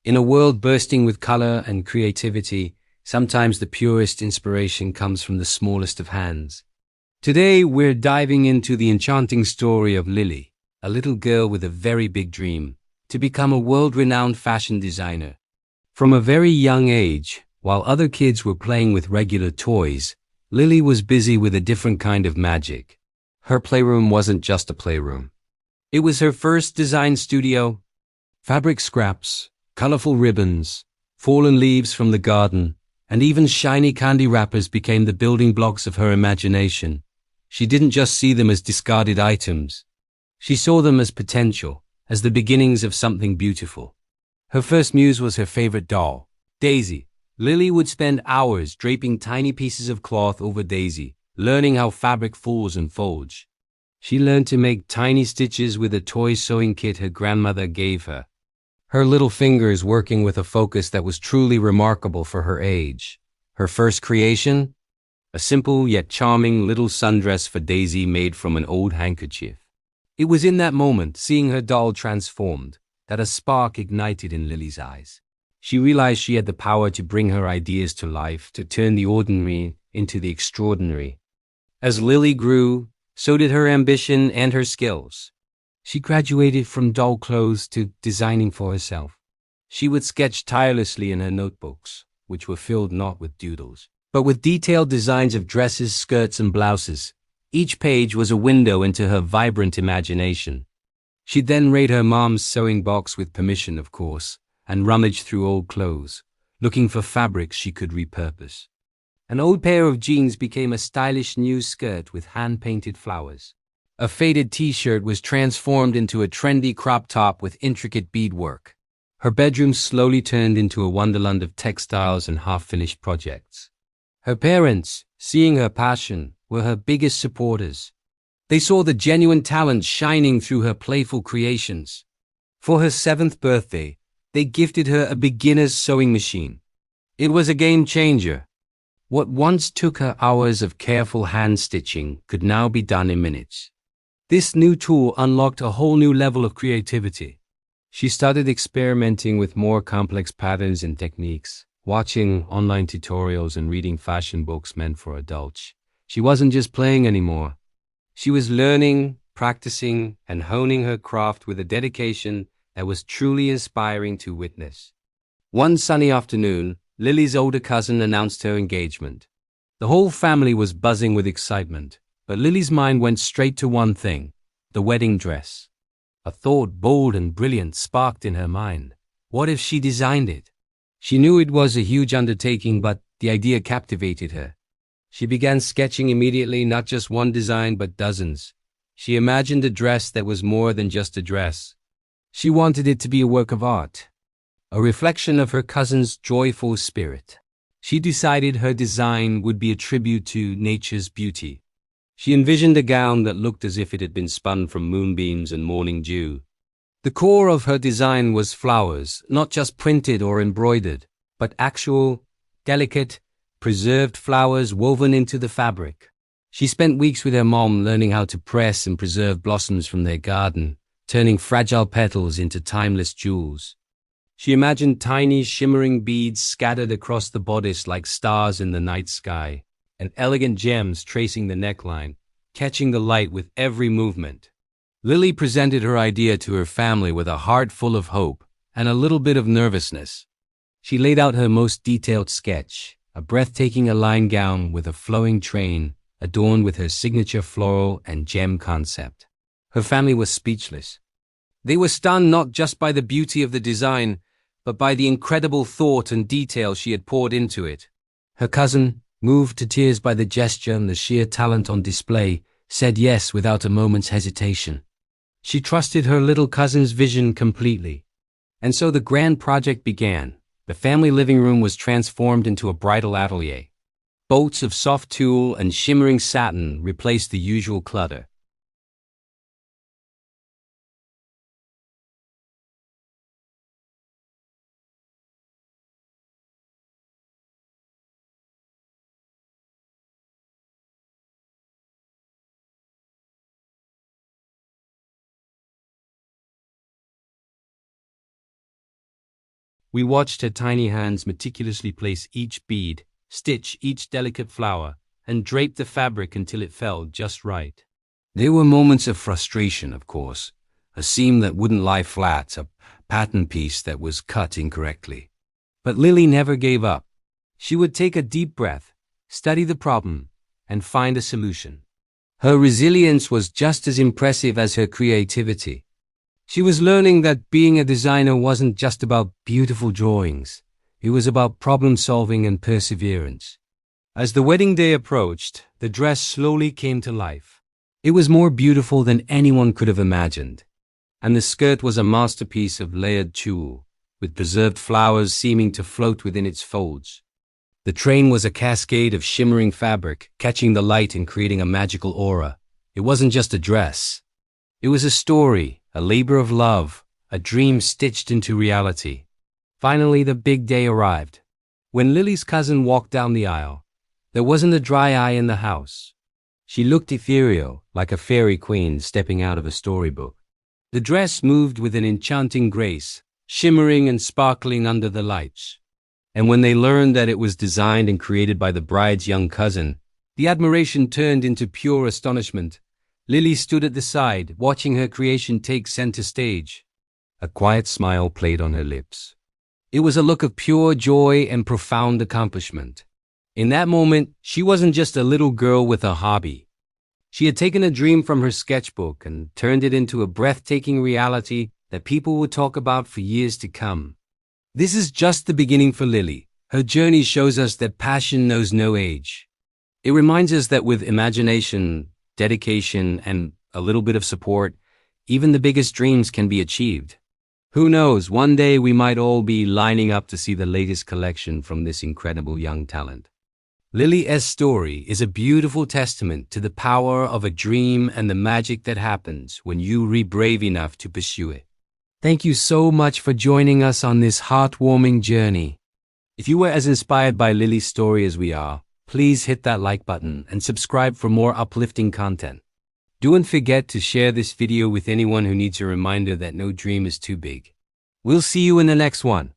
In a world bursting with color and creativity, sometimes the purest inspiration comes from the smallest of hands. Today, we're diving into the enchanting story of Lily, a little girl with a very big dream to become a world-renowned fashion designer. From a very young age, while other kids were playing with regular toys, Lily was busy with a different kind of magic. Her playroom wasn't just a playroom. It was her first design studio. Fabric scraps, colorful ribbons, fallen leaves from the garden, and even shiny candy wrappers became the building blocks of her imagination. She didn't just see them as discarded items. She saw them as potential, as the beginnings of something beautiful. Her first muse was her favorite doll, Daisy. Lily would spend hours draping tiny pieces of cloth over Daisy, learning how fabric folds and folds. She learned to make tiny stitches with a toy sewing kit her grandmother gave her, her little fingers working with a focus that was truly remarkable for her age. Her first creation? A simple yet charming little sundress for Daisy made from an old handkerchief. It was in that moment, seeing her doll transformed, that a spark ignited in Lily's eyes. She realized she had the power to bring her ideas to life, to turn the ordinary into the extraordinary. As Lily grew, so did her ambition and her skills. She graduated from doll clothes to designing for herself. She would sketch tirelessly in her notebooks, which were filled not with doodles, but with detailed designs of dresses, skirts, and blouses. Each page was a window into her vibrant imagination. She'd then raid her mom's sewing box with permission, of course, and rummage through old clothes, looking for fabrics she could repurpose. An old pair of jeans became a stylish new skirt with hand-painted flowers. A faded t-shirt was transformed into a trendy crop top with intricate beadwork. Her bedroom slowly turned into a wonderland of textiles and half-finished projects. Her parents, seeing her passion, were her biggest supporters. They saw the genuine talent shining through her playful creations. For her 7th birthday, they gifted her a beginner's sewing machine. It was a game changer. What once took her hours of careful hand stitching could now be done in minutes. This new tool unlocked a whole new level of creativity. She started experimenting with more complex patterns and techniques, watching online tutorials and reading fashion books meant for adults. She wasn't just playing anymore. She was learning, practicing, and honing her craft with a dedication that was truly inspiring to witness. One sunny afternoon, Lily's older cousin announced her engagement. The whole family was buzzing with excitement, but Lily's mind went straight to one thing: the wedding dress. A thought bold and brilliant sparked in her mind. What if she designed it? She knew it was a huge undertaking, but the idea captivated her. She began sketching immediately, not just one design, but dozens. She imagined a dress that was more than just a dress. She wanted it to be a work of art, a reflection of her cousin's joyful spirit. She decided her design would be a tribute to nature's beauty. She envisioned a gown that looked as if it had been spun from moonbeams and morning dew. The core of her design was flowers, not just printed or embroidered, but actual, delicate, preserved flowers woven into the fabric. She spent weeks with her mom learning how to press and preserve blossoms from their garden, turning fragile petals into timeless jewels. She imagined tiny, shimmering beads scattered across the bodice like stars in the night sky, and elegant gems tracing the neckline, catching the light with every movement. Lily presented her idea to her family with a heart full of hope and a little bit of nervousness. She laid out her most detailed sketch, a breathtaking Align gown with a flowing train adorned with her signature floral and gem concept. Her family was speechless. They were stunned not just by the beauty of the design, but by the incredible thought and detail she had poured into it. Her cousin, moved to tears by the gesture and the sheer talent on display, said yes without a moment's hesitation. She trusted her little cousin's vision completely. And so the grand project began. The family living room was transformed into a bridal atelier. Bolts of soft tulle and shimmering satin replaced the usual clutter. We watched her tiny hands meticulously place each bead, stitch each delicate flower, and drape the fabric until it fell just right. There were moments of frustration, of course. A seam that wouldn't lie flat, a pattern piece that was cut incorrectly. But Lily never gave up. She would take a deep breath, study the problem, and find a solution. Her resilience was just as impressive as her creativity. She was learning that being a designer wasn't just about beautiful drawings. It was about problem solving and perseverance. As the wedding day approached, the dress slowly came to life. It was more beautiful than anyone could have imagined. And the skirt was a masterpiece of layered tulle, with preserved flowers seeming to float within its folds. The train was a cascade of shimmering fabric, catching the light and creating a magical aura. It wasn't just a dress. It was a story, a labor of love, a dream stitched into reality. Finally, the big day arrived. When Lily's cousin walked down the aisle, there wasn't a dry eye in the house. She looked ethereal, like a fairy queen stepping out of a storybook. The dress moved with an enchanting grace, shimmering and sparkling under the lights. And when they learned that it was designed and created by the bride's young cousin, the admiration turned into pure astonishment. Lily stood at the side, watching her creation take center stage. A quiet smile played on her lips. It was a look of pure joy and profound accomplishment. In that moment, she wasn't just a little girl with a hobby. She had taken a dream from her sketchbook and turned it into a breathtaking reality that people would talk about for years to come. This is just the beginning for Lily. Her journey shows us that passion knows no age. It reminds us that with imagination, dedication, and a little bit of support, even the biggest dreams can be achieved. Who knows, one day we might all be lining up to see the latest collection from this incredible young talent. Lily's story is a beautiful testament to the power of a dream and the magic that happens when you are brave enough to pursue it. Thank you so much for joining us on this heartwarming journey. If you were as inspired by Lily's story as we are, please hit that like button and subscribe for more uplifting content. Don't forget to share this video with anyone who needs a reminder that no dream is too big. We'll see you in the next one.